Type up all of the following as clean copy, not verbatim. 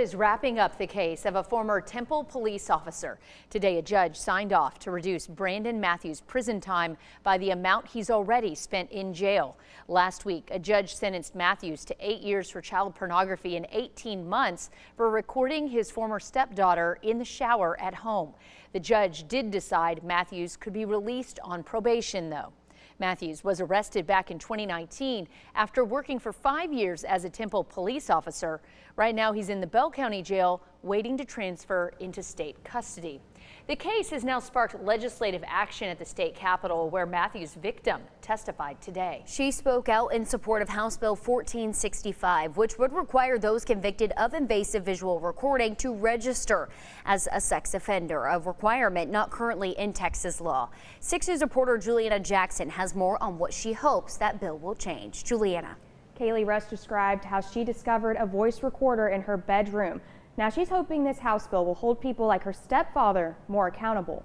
Is wrapping up the case of a former Temple police officer. Today, a judge signed off to reduce Brandon Matthews' prison time by the amount he's already spent in jail. Last week, a judge sentenced Matthews to 8 years for child pornography and 18 months for recording his former stepdaughter in the shower at home. The judge did decide Matthews could be released on probation, though. Matthews was arrested back in 2019 after working for 5 years as a Temple police officer. Right now, he's in the Bell County Jail waiting to transfer into state custody. The case has now sparked legislative action at the state capitol, where Matthews' victim testified today. She spoke out in support of House Bill 1465, which would require those convicted of invasive visual recording to register as a sex offender, a requirement not currently in Texas law. 6 News reporter Juliana Jackson has more on what she hopes that bill will change. Juliana. Cailey Rush described how she discovered a voice recorder in her bedroom. Now she's hoping this House bill will hold people like her stepfather more accountable.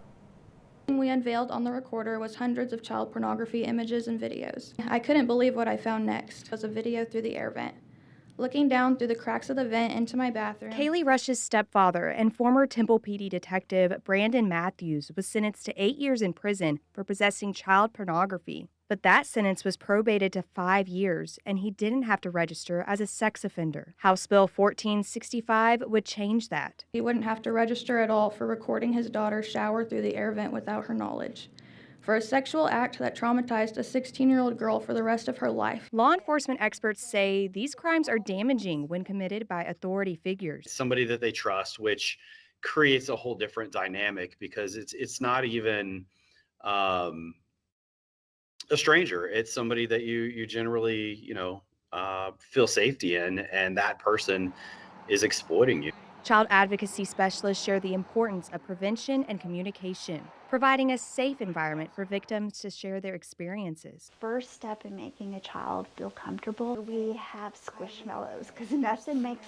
We unveiled on the recorder was hundreds of child pornography images and videos. I couldn't believe what I found next. It was a video through the air vent. Looking down through the cracks of the vent into my bathroom. Cailey Rush's stepfather and former Temple PD detective Brandon Matthews was sentenced to 8 years in prison for possessing child pornography. But that sentence was probated to 5 years, and he didn't have to register as a sex offender. House Bill 1465 would change that. He wouldn't have to register at all for recording his daughter's shower through the air vent without her knowledge. For a sexual act that traumatized a 16-year-old girl for the rest of her life. Law enforcement experts say these crimes are damaging when committed by authority figures. Somebody that they trust, which creates a whole different dynamic because it's not even a stranger. It's somebody that you generally, feel safety in, and that person is exploiting you. Child advocacy specialists share the importance of prevention and communication, providing a safe environment for victims to share their experiences. First step in making a child feel comfortable, we have squishmallows, because nothing makes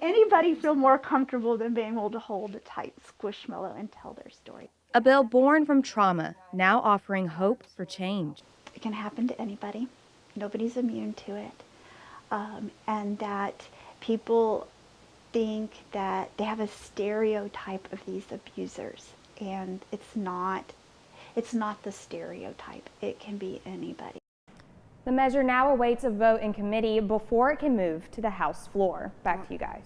anybody feel more comfortable than being able to hold a tight squishmallow and tell their story. A bill born from trauma, now offering hope for change. It can happen to anybody. Nobody's immune to it. And that people think that they have a stereotype of these abusers, and it's not the stereotype. It can be anybody. The measure now awaits a vote in committee before it can move to the House floor. Back to you guys.